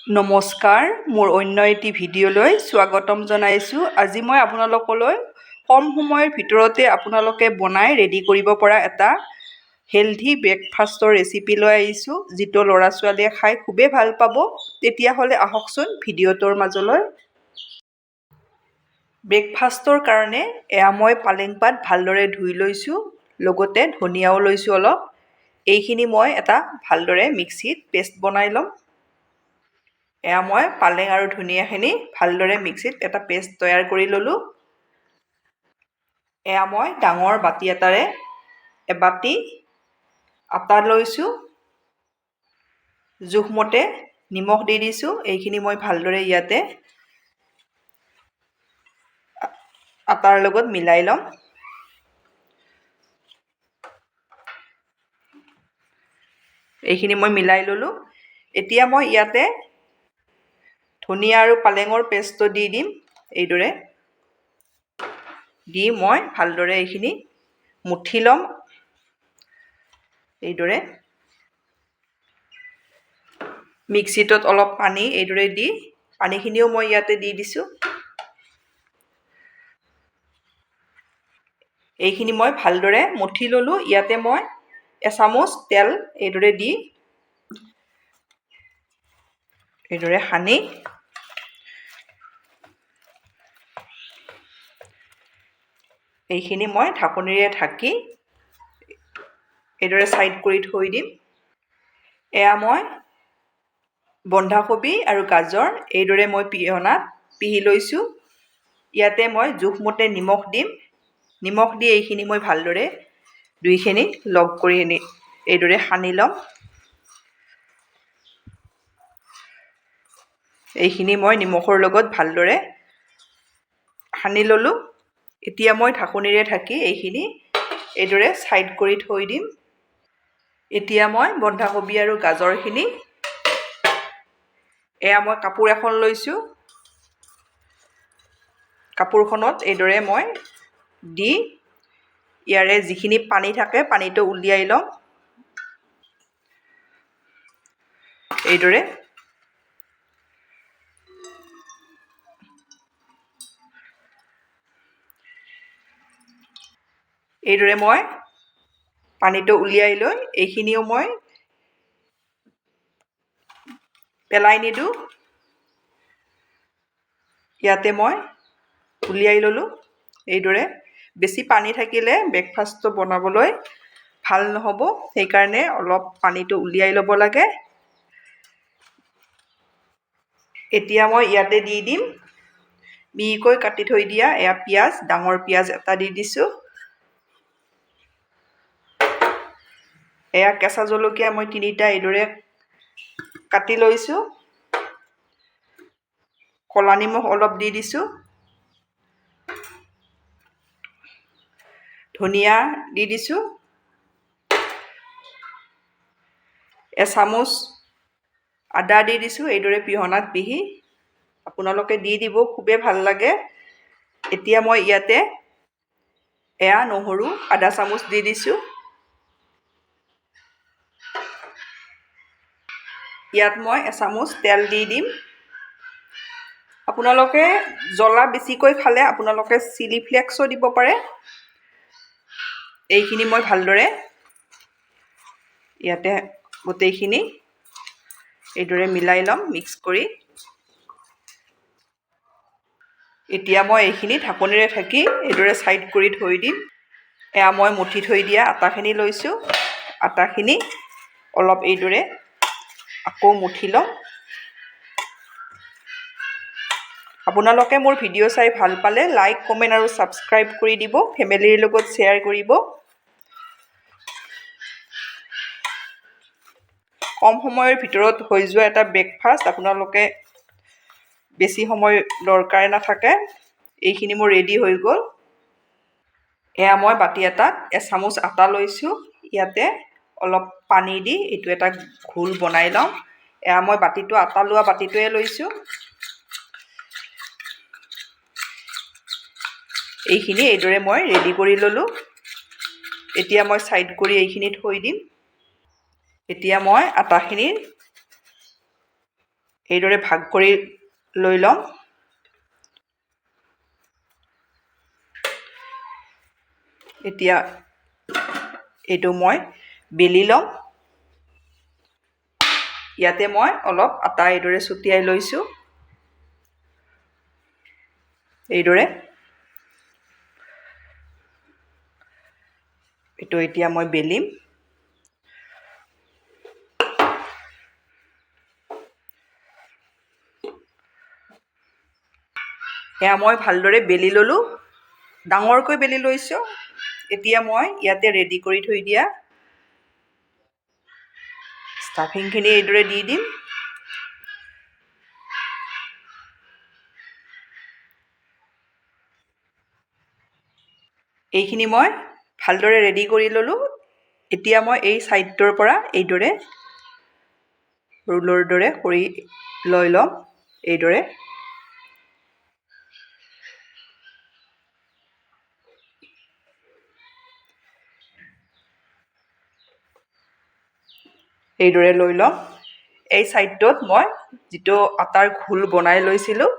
নমস্কাৰ, মোৰ অন্য এটি ভিডিঅ'লৈ স্বাগতম জনাইছোঁ। আজি মই আপোনালোকলৈ কম সময়ৰ ভিতৰতে আপোনালোকে বনাই ৰেডি কৰিব পৰা এটা হেল্থি ব্ৰেকফাষ্টৰ ৰেচিপি লৈ আহিছোঁ, যিটো ল'ৰা ছোৱালীয়ে খাই খুবেই ভাল পাব। তেতিয়াহ'লে আহকচোন ভিডিঅ'টোৰ মাজলৈ। ব্ৰেকফাষ্টৰ কাৰণে এয়া মই পালেং পাত ভালদৰে ধুই লৈছোঁ, লগতে ধনিয়াও লৈছোঁ অলপ। এইখিনি মই এটা ভালদৰে মিক্সিত পেষ্ট বনাই ল'ম। এয়া মই পালেং আৰু ধনিয়াখিনি ভালদৰে মিক্সিত এটা পেষ্ট তৈয়াৰ কৰি ল'লোঁ। এয়া মই ডাঙৰ বাতি এটাৰে এবাতি আটা লৈছোঁ। জোখমতে নিমখ দি দিছোঁ। এইখিনি মই ভালদৰে ইয়াতে আটাৰ লগত মিলাই ল'ম। এইখিনি মই মিলাই ল'লোঁ। এতিয়া মই ইয়াতে ধনিয়া আৰু পালেঙৰ পেষ্টটো দি দিম। এইদৰে দি মই ভালদৰে এইখিনি মুঠি ল'ম। এইদৰে মিক্সিটোত অলপ পানী এইদৰে দি পানীখিনিও মই ইয়াতে দি দিছোঁ। এইখিনি মই ভালদৰে মুঠি ল'লোঁ। ইয়াতে মই এচামুচ তেল এইদৰে দি এইদৰে সানি এইখিনি মই ঢাকনিৰে ঢাকি এইদৰে ছাইড কৰি থৈ দিম। এয়া মই বন্ধাকবি আৰু গাজৰ এইদৰে মই পিহনাত পিহি লৈছোঁ। ইয়াতে মই জোখমতে নিমখ দিম। নিমখ দি এইখিনি মই ভালদৰে দুইখিনি লগ কৰি এইদৰে সানি ল'ম। এইখিনি মই নিমখৰ লগত ভালদৰে সানি ল'লোঁ। এতিয়া মই ঢাকনিৰে ঢাকি এইখিনি এইদৰে ছাইড কৰি থৈ দিম। এতিয়া মই বন্ধাকবি আৰু গাজৰখিনি এয়া মই কাপোৰ এখন লৈছোঁ। কাপোৰখনত এইদৰে মই দি ইয়াৰে যিখিনি পানী থাকে পানীটো উলিয়াই ল'ম। এইদৰে মই পানীটো উলিয়াই লৈ এইখিনিও মই পেলাই নিদিওঁ। ইয়াতে মই উলিয়াই ল'লোঁ। এইদৰে বেছি পানী থাকিলে ব্ৰেকফাষ্টটো বনাবলৈ ভাল নহ'ব, সেইকাৰণে অলপ পানীটো উলিয়াই ল'ব লাগে। এতিয়া মই ইয়াতে দি দিম মিহিকৈ কাটি থৈ দিয়া এয়া পিঁয়াজ, ডাঙৰ পিঁয়াজ এটা দি দিছোঁ। এয়া কেঁচা জলকীয়া মই 3টা এইদৰে কাটি লৈছোঁ। ক'লা নিমখ অলপ দি দিছোঁ। ধনিয়া দি দিছোঁ। এচামুচ আদা দি দিছোঁ। এইদৰে পিহনাত পিহি আপোনালোকে দি দিব, খুবেই ভাল লাগে। এতিয়া মই ইয়াতে এয়া নহৰু আধা চামুচ দি দিছোঁ। ইয়াত মই এচামুচ তেল দি দিম। আপোনালোকে জ্বলা বেছিকৈ খালে আপোনালোকে চিলি ফ্লেক্সো দিব পাৰে। এইখিনি মই ভালদৰে ইয়াতে গোটেইখিনি এইদৰে মিলাই ল'ম মিক্স কৰি। এতিয়া মই এইখিনি ঢাকনিৰে ঢাকি এইদৰে ছাইড কৰি থৈ দিম। এয়া মই মুঠি থৈ দিয়া আটাখিনি লৈছোঁ। আটাখিনি অলপ এইদৰে আকৌ মুঠি ল'ম। আপোনালোকে মোৰ ভিডিঅ' চাই ভাল পালে লাইক, কমেণ্ট আৰু ছাবস্ক্ৰাইব কৰি দিব। ফেমিলিৰ লগত শ্বেয়াৰ কৰিব। কম সময়ৰ ভিতৰত হৈ যোৱা এটা ব্ৰেকফাষ্ট, আপোনালোকে বেছি সময় দৰকাৰ নাথাকে। এইখিনি মোৰ ৰেডি হৈ গ'ল। এয়া মই বাতি এটাত এচামুচ আটা লৈছোঁ। ইয়াতে অলপ পানী দি এইটো এটা ঘোল বনাই লওঁ। এয়া মই বাতিটো আটা লোৱা বাতিটোৱে লৈছোঁ। এইখিনি এইদৰে মই ৰেডি কৰি ল'লোঁ। এতিয়া মই ছাইড কৰি এইখিনি থৈ দিম। এতিয়া মই আটাখিনিৰ এইদৰে ভাগ কৰি লৈ ল'ম। এতিয়া এইটো মই বেলি ল'ম। ইয়াতে মই অলপ আটা এইদৰে ছটিয়াই লৈছোঁ। এইদৰে এইটো এতিয়া মই বেলিম। এয়া মই ভালদৰে বেলি ল'লোঁ, ডাঙৰকৈ বেলি লৈছোঁ। এতিয়া মই ইয়াতে ৰেডি কৰি থৈ দিয়া ষ্টাফিংখিনি এইদৰে দি দিম। এইখিনি মই ভালদৰে ৰেডি কৰি ল'লোঁ। এতিয়া মই এই ছাইডটোৰ পৰা এইদৰে ৰোলৰ দৰে কৰি লৈ ল'ম। এইদৰে লৈ ল'ম। এই ছাইডটোত মই যিটো আটাৰ ঘোল বনাই লৈছিলোঁ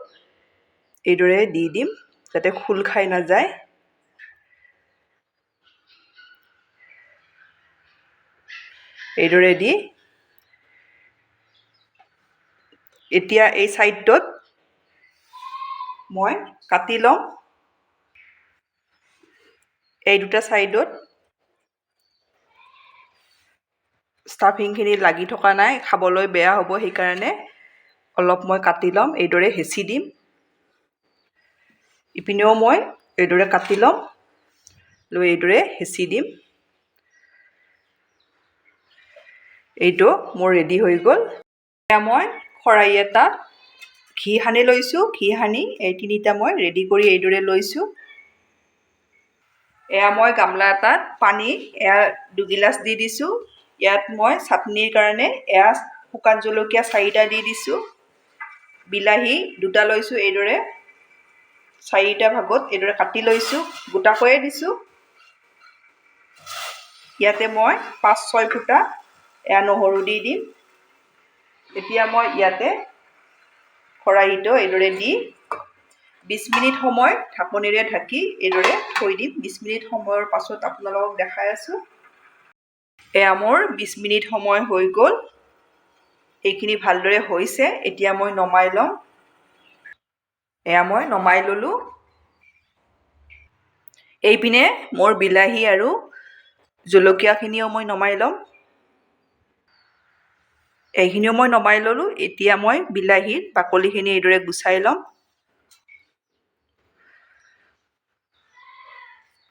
এইদৰে দি দিম, যাতে খোল খাই নাযায়। এইদৰে দি এতিয়া এই ছাইডটোত মই কাটি ল'ম। এই দুটা ছাইডত ষ্টাফিংখিনি লাগি থকা নাই, খাবলৈ বেয়া হ'ব, সেইকাৰণে অলপ মই কাটি ল'ম। এইদৰে হেঁচি দিম। ইপিনেও মই এইদৰে কাটি ল'ম, লৈ এইদৰে হেঁচি দিম। এইটো মোৰ ৰেডি হৈ গ'ল। এতিয়া মই খৰাহি এটাত ঘি সানি লৈছোঁ। ঘি সানি এই তিনিটা মই ৰেডি কৰি এইদৰে লৈছোঁ। এয়া মই গামলা এটাত পানী এয়া 2 গিলাচ দি দিছোঁ। ইয়াত মই চাটনিৰ কাৰণে এয়া শুকান জলকীয়া 4টা দি দিছোঁ। বিলাহী 2টা লৈছোঁ, এইদৰে 4টা ভাগত এইদৰে কাটি লৈছোঁ, গোটাকৈয়ে দিছোঁ। ইয়াতে মই 5-6 ফুটা এয়া নহৰু দি দিম। এতিয়া মই ইয়াতে খৰাহিটো এইদৰে দি 20 মিনিট সময় ঢাকনিৰে ঢাকি এইদৰে থৈ দিম। 20 মিনিট সময়ৰ পাছত আপোনালোকক দেখাই আছোঁ। এয়া মোৰ 20 মিনিট সময় হৈ গ'ল। এইখিনি ভালদৰে হৈছে। এতিয়া মই নমাই ল'ম। এয়া মই নমাই ল'লোঁ। এইপিনে মোৰ বিলাহী আৰু জলকীয়াখিনিও মই নমাই ল'ম। এইখিনিও মই নমাই ল'লোঁ। এতিয়া মই বিলাহীৰ বাকলিখিনি এইদৰে গুচাই ল'ম।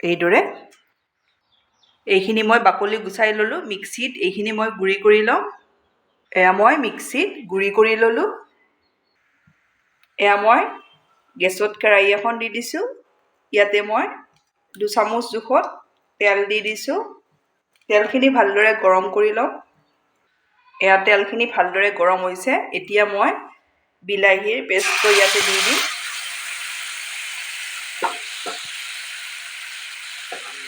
এইদৰে এইখিনি মই বাকলি গুচাই ল'লোঁ। মিক্সিত এইখিনি মই গুড়ি কৰি ল'ম। এয়া মই মিক্সিত গুড়ি কৰি ল'লোঁ। এয়া মই গেছত কেৰাহী এখন দি দিছোঁ। ইয়াতে মই 2 চামুচ জোখত তেল দি দিছোঁ। তেলখিনি ভালদৰে গৰম কৰি ল'ম। এয়া তেলখিনি ভালদৰে গৰম হৈছে। এতিয়া মই বিলাহীৰ পেষ্টটো ইয়াতে দি দিম।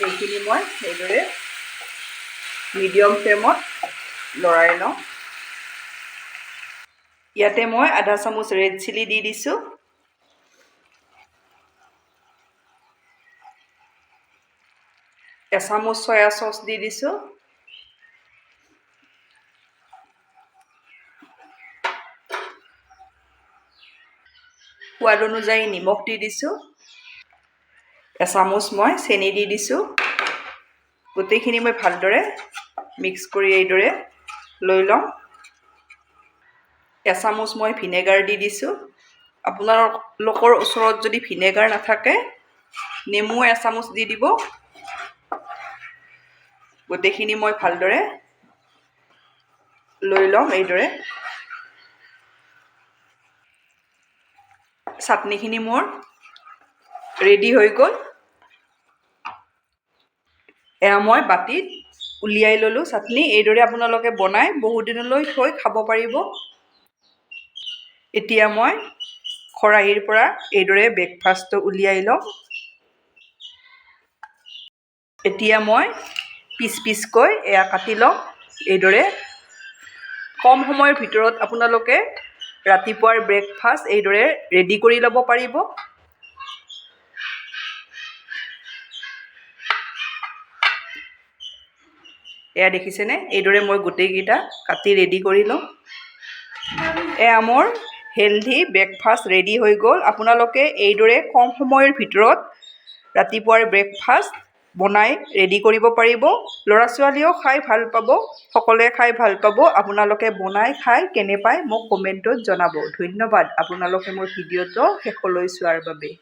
এইখিনি মই এইদৰে মিডিয়াম ফ্লেমত লৰাই লওঁ। ইয়াতে মই আধা চামুচ ৰেড চিলি দি দিছোঁ। এচামুচ চয়া চচ দি দিছোঁ। সোৱাদ অনুযায়ী নিমখ দি দিছোঁ। এচামুচ মই চেনি দি দিছোঁ। গোটেইখিনি মই ভালদৰে মিক্স কৰি এইদৰে লৈ ল'ম। এচামুচ মই ভিনেগাৰ দি দিছোঁ। আপোনালোকৰ ওচৰত যদি ভিনেগাৰ নাথাকে নেমু এচামুচ দি দিব। গোটেইখিনি মই ভালদৰে লৈ ল'ম। এইদৰে চাটনিখিনি মোৰ ৰেডি হৈ গ'ল। এয়া মই বাতিত উলিয়াই ল'লোঁ চাটনি। এইদৰে আপোনালোকে বনাই বহুদিনলৈ থৈ খাব পাৰিব। এতিয়া মই খৰাহিৰ পৰা এইদৰে ব্ৰেকফাষ্টটো উলিয়াই ল'ম। এতিয়া মই পিচ পিচকৈ এয়া কাটি ল'ম। এইদৰে কম সময়ৰ ভিতৰত আপোনালোকে ৰাতিপুৱাৰ ব্ৰেকফাষ্ট এইদৰে ৰেডি কৰি ল'ব পাৰিব। এয়া দেখিছেনে, এইদৰে মই গোটেইকেইটা কাটি ৰেডি কৰি লওঁ। এয়া মোৰ হেল্ডি ব্ৰেকফাষ্ট ৰেডি হৈ গ'ল। আপোনালোকে এইদৰে কম সময়ৰ ভিতৰত ৰাতিপুৱাৰ ব্ৰেকফাষ্ট বনাই ৰেডি কৰিব পাৰিব। ল'ৰা ছোৱালীয়েও খাই ভাল পাব, সকলোৱে খাই ভাল পাব। আপোনালোকে বনাই খাই কেনে পায় মোক কমেণ্টত জনাব। ধন্যবাদ আপোনালোকে মোৰ ভিডিঅ'টো শেষলৈ চোৱাৰ বাবে।